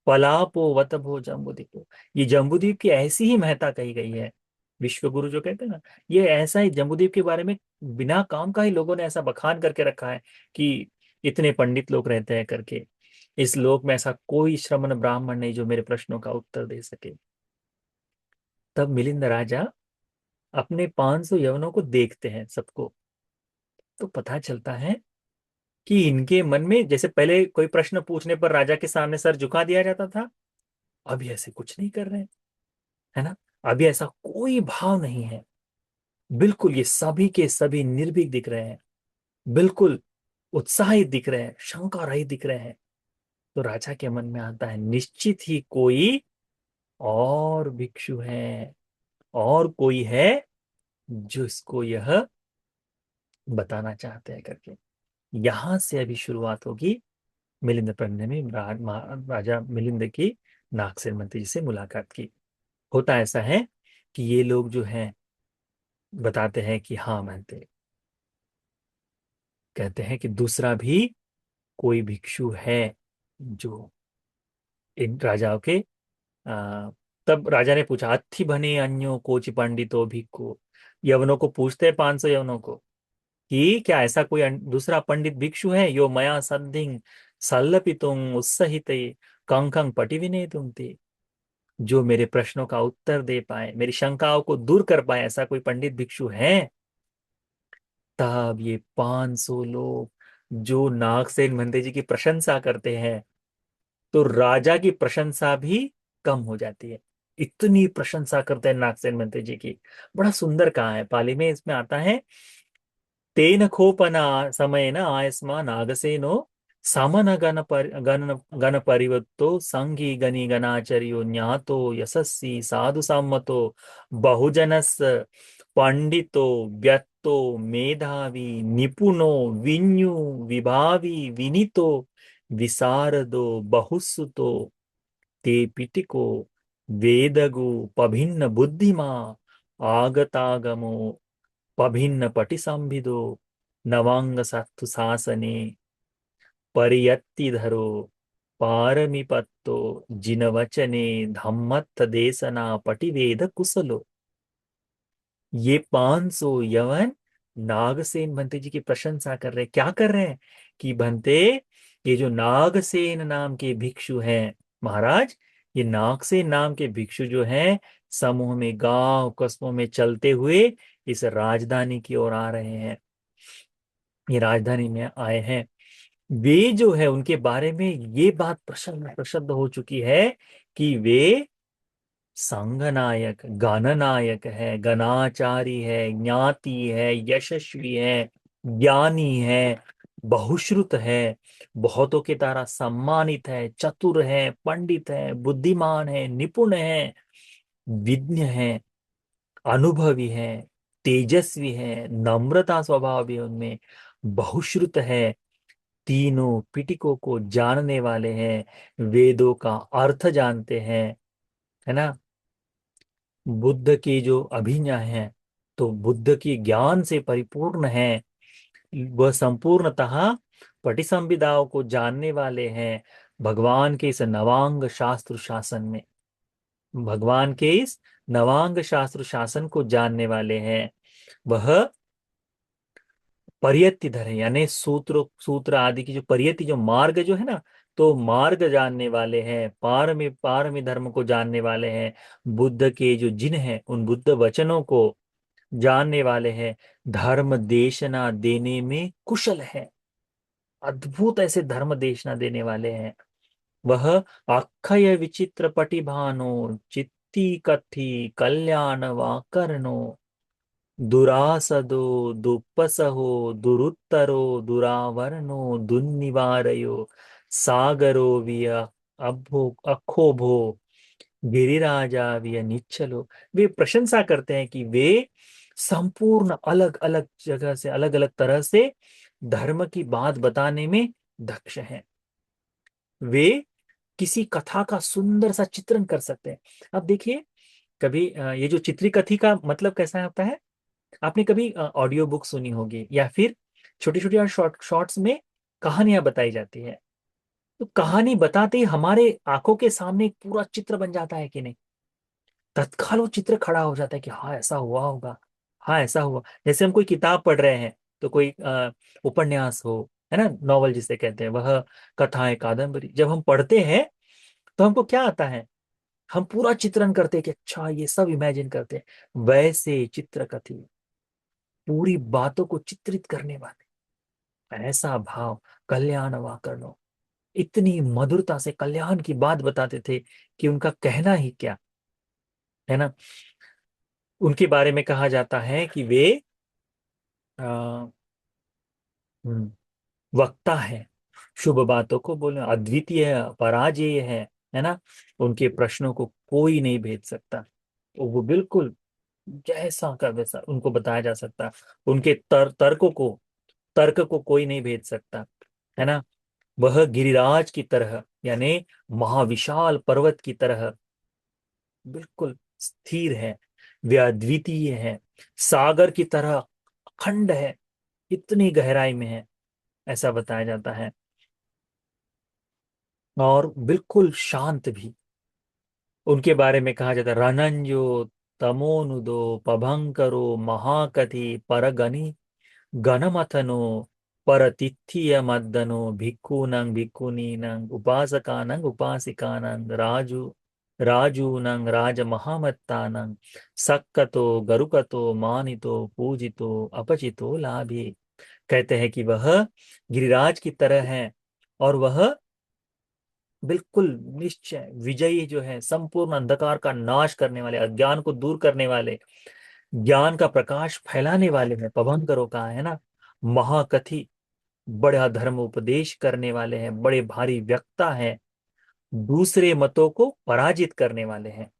पलापो वत भो जम्बूदीप, ये जम्बूद्वीप की ऐसी ही महत्ता कही गई है। विश्व गुरु जो कहते हैं ना, ये ऐसा ही जम्बूद्वीप के बारे में बिना काम का ही लोगों ने ऐसा बखान करके रखा है कि इतने पंडित लोग रहते हैं करके, इस लोक में ऐसा कोई श्रमण ब्राह्मण नहीं जो मेरे प्रश्नों का उत्तर दे सके। तब मिलिंद राजा अपने 500 यवनों को देखते हैं सबको, तो पता चलता है कि इनके मन में, जैसे पहले कोई प्रश्न पूछने पर राजा के सामने सर झुका दिया जाता था, अभी ऐसे कुछ नहीं कर रहे हैं, है ना। अभी ऐसा कोई भाव नहीं है, बिल्कुल ये सभी के सभी निर्भीक दिख रहे हैं, बिल्कुल उत्साहित दिख रहे हैं, शंका रहित दिख रहे हैं। तो राजा के मन में आता है निश्चित ही कोई और भिक्षु है, और कोई है जो इसको यह बताना चाहते हैं करके। यहां से अभी शुरुआत होगी मिलिंद पढ़ने में, राजा मिलिंद की नागसेन मंत्री जी से मुलाकात की। होता ऐसा है कि ये लोग जो हैं बताते हैं कि हाँ मानते, कहते हैं कि दूसरा भी कोई भिक्षु है जो इन राजाओं के आ, तब राजा ने पूछा, अत्थि बने अन्यो कोचि पंडितो भिक्खु। यवनों को पूछते हैं, 500 यवनों को, कि क्या ऐसा कोई दूसरा पंडित भिक्षु है, यो मया सद्धिं सल्लपितुं उत्सहिते कंकं पटिविनेतुं ते, जो मेरे प्रश्नों का उत्तर दे पाए, मेरी शंकाओं को दूर कर पाए, ऐसा कोई पंडित भिक्षु है? तब ये 500 लोग जो नागसेन मंदिर जी की प्रशंसा करते हैं, तो राजा की प्रशंसा भी कम हो जाती है। इतनी प्रशंसा करते हैं नागसेन मंत्री जी की। बड़ा सुंदर कहा है पाली में, इसमें आता है, तेन खोपना समय न आयस्मा नागसेनो समन गण परिवत्तो संगी गणी गणाचर्यो ज्ञातो यशस्वी साधु सम्मतो बहुजनस पंडितो व्यक्तो मेधावी निपुणो विन्यु विभावी विनीतो विशारदो बहुसुतो ते पिटिको वेदगु पभिन्न बुद्धिमा आगतागमो पभिन्न पटि संभिदो नवांग सत्तु शासने परियत्ति धरो पारमिपत्तो जिन वचने धम्मत्थ देसना पटिवेद कुशलो। ये 500 यवन नागसेन भंते जी की प्रशंसा कर रहे हैं। क्या कर रहे हैं? कि भंते, ये जो नागसेन नाम के भिक्षु हैं महाराज, ये नागसेन नाम के भिक्षु जो हैं, समूह में गांव कस्बों में चलते हुए इस राजधानी की ओर आ रहे हैं। ये राजधानी में आए हैं। वे जो है उनके बारे में ये बात प्रसिद्ध प्रसिद्ध हो चुकी है कि वे संघनायक गणनायक है, गणाचारी है, ज्ञाति है, यशस्वी है, ज्ञानी है, बहुश्रुत है, बहुतों के द्वारा सम्मानित है, चतुर है, पंडित है, बुद्धिमान है, निपुण है, विज्ञ है, अनुभवी है, तेजस्वी है, नम्रता स्वभाव भी उनमें, बहुश्रुत है, तीनों पिटकों को जानने वाले हैं, वेदों का अर्थ जानते हैं, है ना, बुद्ध की जो अभिज्ञा है, तो बुद्ध की ज्ञान से परिपूर्ण है, वह संपूर्णतः पटिसंविदाओं को जानने वाले हैं, भगवान के इस नवांग शास्त्र शासन में, भगवान के इस नवांग शास्त्र शासन को जानने वाले हैं। वह परियतिधर है, यानी सूत्र सूत्र आदि की जो परियति, जो मार्ग जो है ना, तो मार्ग जानने वाले हैं, पारमी धर्म को जानने वाले हैं, बुद्ध के जो जिन हैं उन बुद्ध वचनों को जानने वाले हैं, धर्म देशना देने में कुशल है, अद्भुत ऐसे धर्म देशना देने वाले हैं। वह अक्षय विचित्र पटिभानो चित्ती कथी कल्याण वाकर्णो दुरासदो दुप्पसहो दुरुत्तरो दुरावरणो दुन्निवारयो सागरो विय अभो अखोभो गिरिराजा विय निच्छलो। वे प्रशंसा करते हैं कि वे संपूर्ण अलग अलग जगह से, अलग अलग तरह से धर्म की बात बताने में दक्ष हैं। वे किसी कथा का सुंदर सा चित्रण कर सकते हैं। अब देखिए, कभी ये जो चित्रिकथी का मतलब कैसा होता है, आपने कभी ऑडियो बुक सुनी होगी, या फिर छोटी छोटी शॉर्ट्स में कहानियां बताई जाती है, तो कहानी बताते ही हमारे आंखों के सामने एक पूरा चित्र बन जाता है कि नहीं? तत्काल वो चित्र खड़ा हो जाता है कि हाँ ऐसा हुआ होगा, हाँ ऐसा हुआ। जैसे हम कोई किताब पढ़ रहे हैं, तो कोई उपन्यास हो, है ना, नॉवल जिसे कहते हैं, वह कथाएं कादम्बरी जब हम पढ़ते हैं, तो हमको क्या आता है, हम पूरा चित्रण करते हैं कि अच्छा ये सब इमेजिन करते हैं। वैसे चित्रकथी पूरी बातों को चित्रित करने वाले, ऐसा भाव, कल्याण वाकर्णो, इतनी मधुरता से कल्याण की बात बताते थे कि उनका कहना ही क्या, है ना। उनके बारे में कहा जाता है कि वे आ, वक्ता है, शुभ बातों को बोले, अद्वितीय पराजेय है ना। उनके प्रश्नों को कोई नहीं भेद सकता, तो वो बिल्कुल जैसा का वैसा उनको बताया जा सकता। उनके तर्क को कोई नहीं भेद सकता, है ना। वह गिरिराज की तरह, यानी महाविशाल पर्वत की तरह बिल्कुल स्थिर है, वे अद्वितीय है, सागर की तरह अखंड है, इतनी गहराई में है, ऐसा बताया जाता है। और बिल्कुल शांत भी। उनके बारे में कहा जाता है, रणंजो तमोनुदो पभंकरो महाकथि परगनि गणमथनो परतिथ्य मद्दनो भिक्खूनं भिक्खुनीनं उपासकानं उपासिकानं राजूनं राजमहामत्तानं सक्कतो गरुकतो मानितो पूजितो अपचितो लाभे। कहते हैं कि वह गिरिराज की तरह है, और वह बिल्कुल निश्चय विजयी जो है, संपूर्ण अंधकार का नाश करने वाले, अज्ञान को दूर करने वाले, ज्ञान का प्रकाश फैलाने वाले हैं। पवंकरों का है ना, महाकथी, बड़ा धर्म उपदेश करने वाले हैं, बड़े भारी वक्ता हैं, दूसरे मतों को पराजित करने वाले हैं,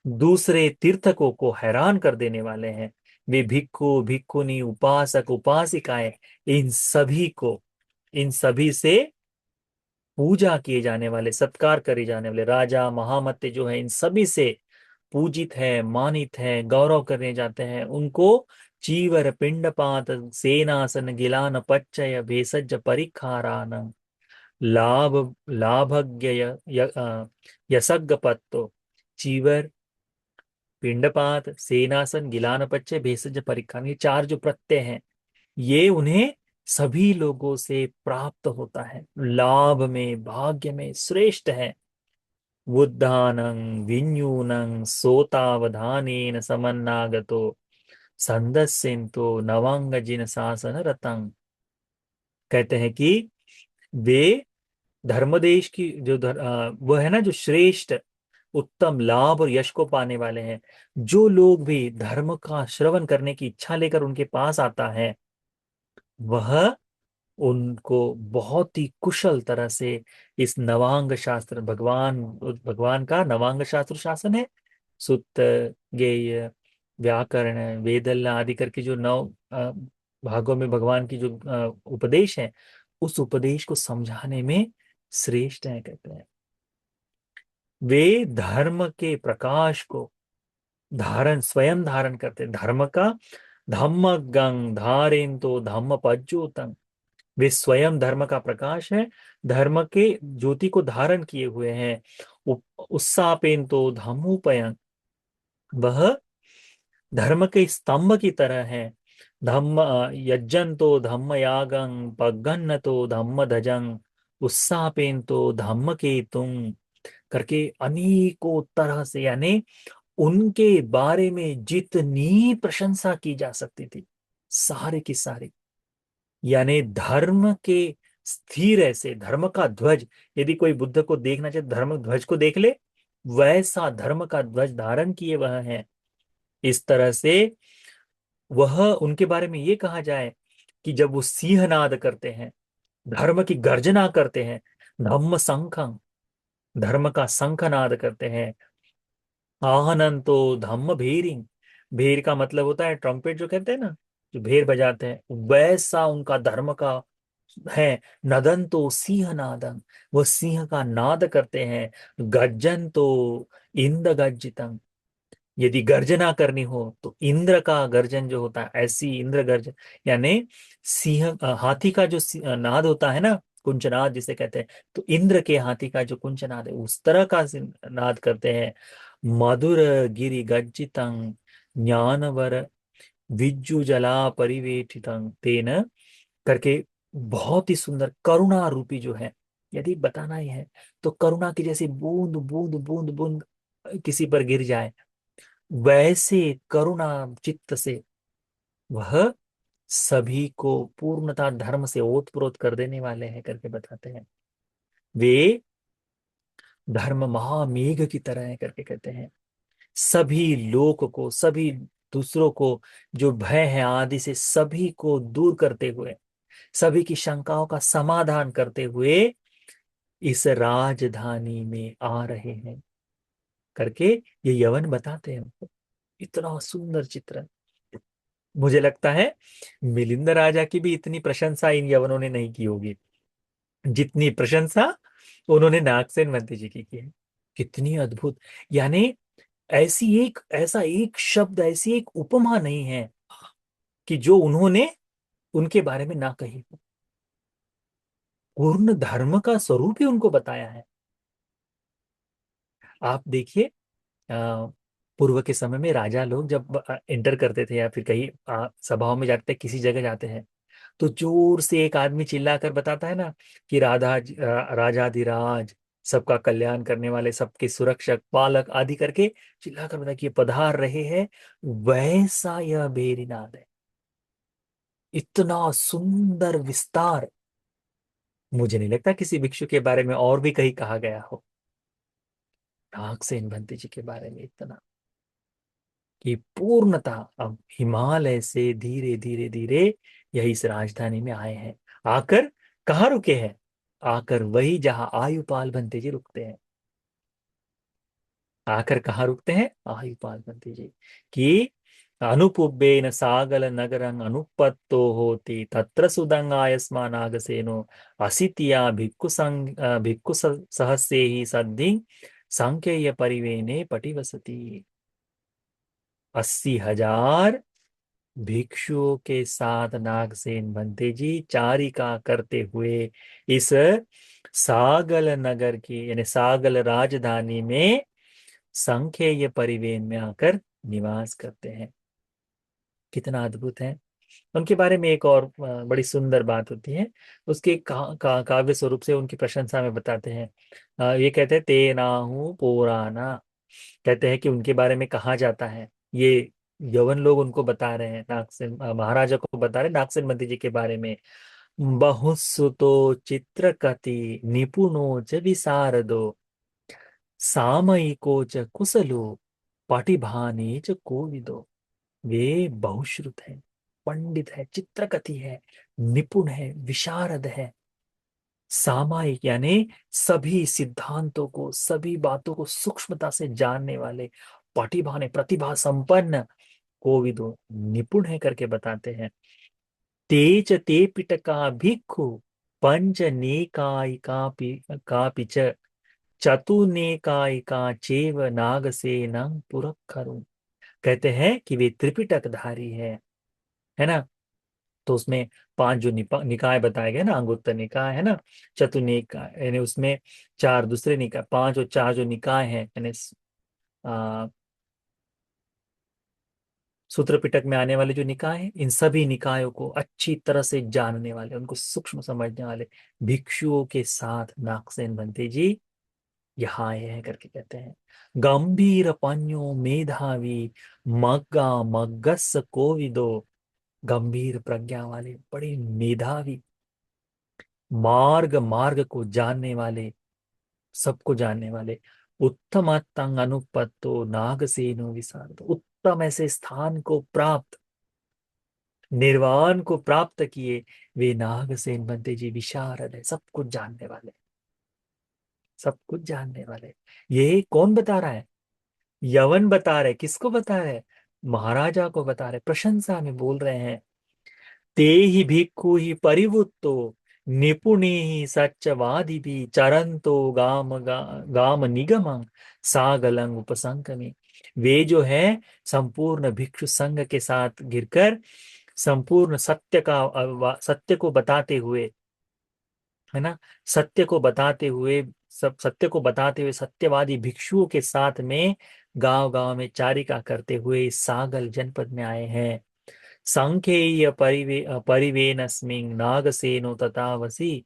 दूसरे तीर्थकों को हैरान कर देने वाले हैं। वे भिक्खु भिक्खुनी उपासक उपासिकाएं, इन सभी को, इन सभी से पूजा किए जाने वाले, सत्कार करे जाने वाले राजा महामत्ते जो है, इन सभी से पूजित है, मानित है, गौरव करने जाते हैं उनको। चीवर पिंडपात सेनासन गिलान पच्चय भेषज परिखारान लाभज्ञ यसज्ञ पत्तो। चीवर, पिंडपात, सेनासन, गिलानपच्य, भेषज, परिखान, ये चार जो प्रत्यय हैं, ये उन्हें सभी लोगों से प्राप्त होता है, लाभ में भाग्य में श्रेष्ठ है। बुद्धानं विन्यूनं सोतावधानेन समन्नागतो संदस्यन्तो नवांग जिन शासन रतंग। कहते हैं कि वे धर्मदेश की जो वो है ना, जो श्रेष्ठ उत्तम लाभ और यश को पाने वाले हैं, जो लोग भी धर्म का श्रवण करने की इच्छा लेकर उनके पास आता है, वह उनको बहुत ही कुशल तरह से इस नवांग शास्त्र, भगवान भगवान का नवांग शास्त्र शासन है, सुत्त, गेय, व्याकरण, वेदल्ला आदि करके जो नौ भागों में भगवान की जो उपदेश है, उस उपदेश को समझाने में श्रेष्ठ है। कहते हैं वे धर्म के प्रकाश को धारण, स्वयं धारण करते हैं। धर्म का धम्म गंग धारेन तो धम्म पज्योतंग, वे स्वयं धर्म का प्रकाश है, धर्म के ज्योति को धारण किए हुए हैं। उत्सापेन तो धम्मोपयन, वह धर्म के स्तंभ की तरह है। धम्म यज्जन तो धम्म यागं पगन्न तो धम्म धजंग उत्सापेन तो धम्म के तुंग, करके अनेकों तरह से, यानी उनके बारे में जितनी प्रशंसा की जा सकती थी, सारे की सारी, यानी धर्म के स्थिर, ऐसे धर्म का ध्वज, यदि कोई बुद्ध को देखना चाहे धर्म ध्वज को देख ले, वैसा धर्म का ध्वज धारण किए वह है। इस तरह से वह, उनके बारे में ये कहा जाए कि जब वो सिंहनाद करते हैं, धर्म की गर्जना करते हैं, धम्म शंखं, धर्म का शंखनाद करते हैं, आहनंतो धम्म भेरिंग, भेर का मतलब होता है ट्रम्पेट जो कहते हैं ना, जो भेर बजाते हैं, वैसा उनका धर्म का है। नदन तो सिंह नादन, वो सिंह का नाद करते हैं। गर्जन तो इंद गर्जितम, यदि गर्जना करनी हो तो इंद्र का गर्जन जो होता है, ऐसी इंद्र गर्जन, यानी सिंह हाथी का जो नाद होता है ना, कुंचनाद जिसे कहते हैं, तो इंद्र के हाथी का जो कुंचनाद है, उस तरह का नाद करते हैं। मधुर गिरि गर्जितं ज्ञानवर विज्जु जला परिवेठितं तेन, करके बहुत ही सुंदर करुणा रूपी जो है, यदि बताना ही है तो करुणा की जैसी बूंद बूंद बूंद बूंद किसी पर गिर जाए, वैसे करुणा चित्त से वह सभी को पूर्णता धर्म से ओतप्रोत कर देने वाले हैं, करके बताते हैं। वे धर्म महामेघ की तरह है, करके कहते हैं। सभी लोक को, सभी दूसरों को जो भय है आदि से, सभी को दूर करते हुए, सभी की शंकाओं का समाधान करते हुए इस राजधानी में आ रहे हैं, करके ये यवन बताते हैं हमको। इतना सुंदर चित्र, मुझे लगता है मिलिंद राजा की भी इतनी प्रशंसा इन यवनों ने नहीं की होगी, जितनी प्रशंसा उन्होंने नागसेन मंत्री जी की है। कितनी अद्भुत, यानी ऐसी एक, ऐसा एक शब्द, ऐसी एक उपमा नहीं है कि जो उन्होंने उनके बारे में ना कही हो। पूर्ण धर्म का स्वरूप ही उनको बताया है। आप देखिए, अ, पूर्व के समय में राजा लोग जब एंटर करते थे या फिर कहीं सभाओं में जाते, किसी जगह जाते हैं, तो जोर से एक आदमी चिल्ला कर बताता है ना कि राजाधिराज, सबका कल्याण करने वाले, सबके सुरक्षक, पालक आदि करके चिल्ला कर बता कि ये पधार रहे हैं। वैसा यह भेरीनाद है, इतना सुंदर विस्तार मुझे नहीं लगता किसी भिक्षु के बारे में और भी कहीं कहा गया हो। नागसेन भंते जी के बारे में इतना कि पूर्णता अब हिमालय से धीरे धीरे धीरे यही इस राजधानी में आए हैं। आकर कहाँ रुके हैं? आकर वही जहां आयुपाल भंते जी रुकते हैं। आकर कहाँ रुकते हैं? आयुपाल भंते जी कि अनुपुब्बेन सागल नगरं अनुपत्तो होती तत्र सुदंगायस्मा नागसेनो असितिया भिक्खु सहस्ये ही सद्धि सांख्यय परिवेने पटिवसति। 80,000 भिक्षुओं के साथ नागसेन भंते जी चारिका करते हुए इस सागल नगर की यानी सागल राजधानी में सांख्येय परिवेन में आकर निवास करते हैं। कितना अद्भुत है। उनके बारे में एक और बड़ी सुंदर बात होती है। उसके काव्य स्वरूप से उनकी प्रशंसा में बताते हैं। ये कहते हैं तेनाहु पुराना, कहते हैं कि उनके बारे में कहा जाता है। ये यवन लोग उनको बता रहे हैं, नागसेन महाराजा को बता रहे हैं नागसेन मंत्री जी के बारे में। बहुसुतो चित्रकति निपुणो च विशारदो सामयिको च कुशलो पाटिभाने च कोविदो। वे बहुश्रुत है, पंडित है, चित्रकथी है, निपुण है, विशारद है, सामायिक यानी सभी सिद्धांतों को, सभी बातों को सूक्ष्मता से जानने वाले, पाटिभाने प्रतिभा संपन्न, कोविदो निपुण है करके बताते हैं। तेज ते पिटका भिक्खु पंच नेकायिका कापि च चतुर्नेकायिका चेव नागसेनं पुरखरु। कहते हैं कि वे त्रिपिटकधारी है ना। तो उसमें 5 जो निकाय बताए गए ना, अंगुत्तर निकाय है ना, चतुर्निकाय यानी उसमें 4 दूसरे निकाय, 5 और 4 जो निकाय हैं यानी आ, सूत्र पिटक में आने वाले जो निकाय हैं, इन सभी निकायों को अच्छी तरह से जानने वाले, उनको सूक्ष्म समझने वाले भिक्षुओं के साथ नागसेन भंते जी यहाँ आए हैं करके कहते हैं। गंभीर पन्यो मेधावी मग्गा मग्गस कोविदो। गंभीर प्रज्ञा वाले, बड़े मेधावी, मार्ग मार्ग को जानने वाले, सबको जानने वाले, उत्तम तंग अनुपत्तो नागसेनो विशारद। उत्तम ऐसे स्थान को प्राप्त, निर्वाण को प्राप्त किए वे नागसेन बनते जी विशारद है, सब कुछ जानने वाले, सब कुछ जानने वाले। ये कौन बता रहा है? यवन बता रहे। किसको बता रहे? महाराजा को बता रहे, प्रशंसा में बोल रहे हैं। ते ही भिक्खु ही परिवुत्तो निपुणे ही सच्चवादी भी चरंतो गाम निगमं सागलंग उपसंकमी। वे जो है संपूर्ण भिक्षु संघ के साथ गिरकर संपूर्ण सत्य को बताते हुए, है ना, सत्य को बताते हुए, सब सत्य को बताते हुए सत्यवादी भिक्षुओं के साथ में गांव गांव में चारिका करते हुए इस सागल जनपद में आए हैं। सांख्येय परिवेनस्मिन् नागसेनो तथावसि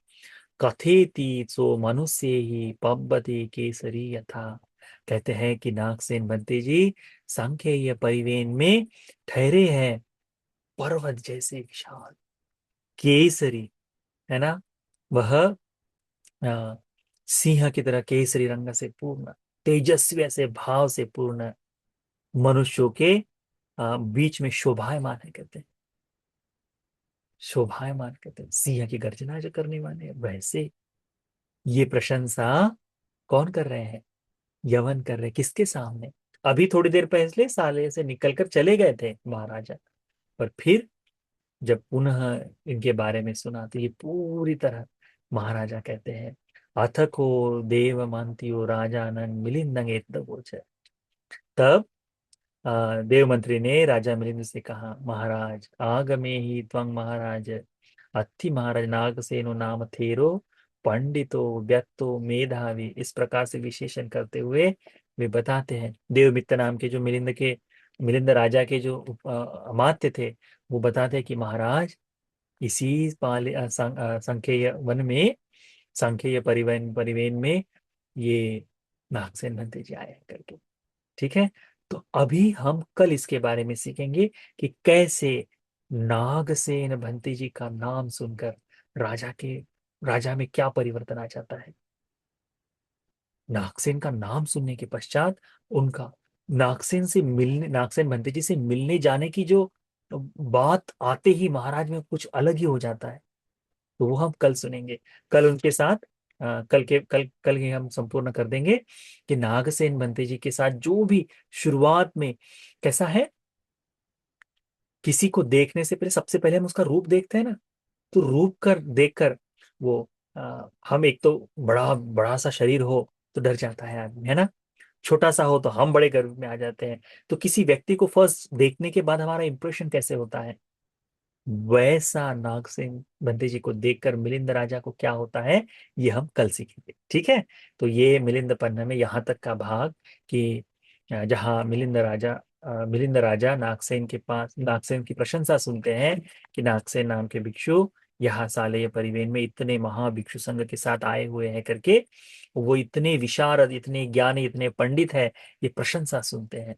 कथेति सो मनुष्य ही पब्बते केसरी यथा। कहते हैं कि नागसेन बंते जी सांख्येय परिवेन में ठहरे हैं, पर्वत जैसे विशाल, केसरी, है ना, वह सिंह की तरह केसरी रंग से पूर्ण, तेजस्वी ऐसे भाव से पूर्ण, मनुष्यों के बीच में शोभायमान है, कहते हैं शोभायमान, कहते हैं सिंह की गर्जना जो करने वाले हैं वैसे। ये प्रशंसा कौन कर रहे हैं? यवन कर रहे हैं। किसके सामने? अभी थोड़ी देर पहले साले से निकलकर चले गए थे महाराजा, पर फिर जब पुनः इनके बारे में सुना तो ये पूरी तरह महाराजा कहते हैं अथको देव मंत्रियो राजानन मिलिंदंग एतदवोच। तब देव मंत्री ने राजा मिलिंद से कहा, महाराज आगमे ही त्वं महाराज अत्ति महाराज नागसेनो नाम थेरो पंडितो व्यक्तो मेधावी, इस प्रकार से विशेषण करते हुए वे बताते हैं। देवमित्र नाम के जो मिलिंद राजा के जो अमात्य थे, वो बताते हैं कि महाराज, इसी सांख्येय वन में, सांख्येय परिवेन में ये नागसेन भंते जी आए हैं करके। ठीक है। तो अभी हम कल इसके बारे में सीखेंगे कि कैसे नागसेन भंते जी का नाम सुनकर राजा में क्या परिवर्तन आ जाता है। नागसेन का नाम सुनने के पश्चात उनका नागसेन भंते जी से मिलने जाने की जो बात आते ही महाराज में कुछ अलग ही हो जाता है। तो वो हम कल सुनेंगे। कल उनके साथ कल ही हम संपूर्ण कर देंगे कि नागसेन भंते जी के साथ जो भी शुरुआत में कैसा है। किसी को देखने से पहले सबसे पहले हम उसका रूप देखते हैं ना। तो रूप कर देखकर वो हम एक तो बड़ा बड़ा सा शरीर हो तो डर जाता है आदमी, है ना। छोटा सा हो तो हम बड़े गर्व में आ जाते हैं। तो किसी व्यक्ति को फर्स्ट देखने के बाद हमारा इंप्रेशन कैसे होता है, वैसा नागसेन बंदे जी को देखकर मिलिंद राजा को क्या होता है, ये हम कल सीखेंगे। ठीक है। तो ये मिलिंद पन्ना में यहाँ तक का भाग कि जहाँ मिलिंद राजा नागसेन की प्रशंसा सुनते हैं कि नागसेन नाम के भिक्षु यहाँ सालेय परिवेन में इतने महाभिक्षु संघ के साथ आए हुए हैं करके, वो इतने विशारद, इतने ज्ञानी, इतने पंडित है, ये प्रशंसा सुनते हैं।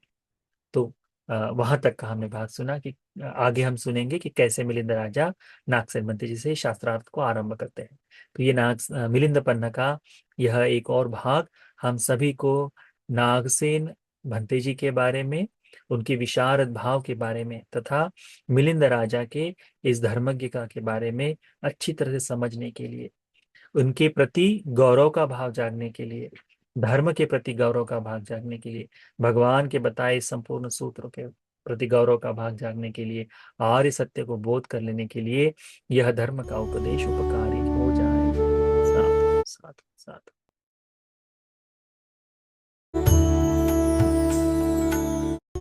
तो वहां तक का हमने भाग सुना कि आगे हम सुनेंगे कि कैसे मिलिंद राजा नागसेन भंते जी से शास्त्रार्थ को आरंभ करते हैं। तो ये मिलिंद पन्ना का यह एक और भाग हम सभी को नागसेन भंते जी के बारे में, उनके विशारद भाव के बारे में तथा मिलिंद राजा के इस धर्मज्ञता के बारे में अच्छी तरह से समझने के लिए, उनके प्रति गौरव का भाव जागने के लिए, धर्म के प्रति गौरव का भाव जागने के लिए, भगवान के बताए संपूर्ण सूत्रों के प्रति गौरव का भाव जागने के लिए, आर्य सत्य को बोध कर लेने के लिए यह धर्म का उपदेश उपकार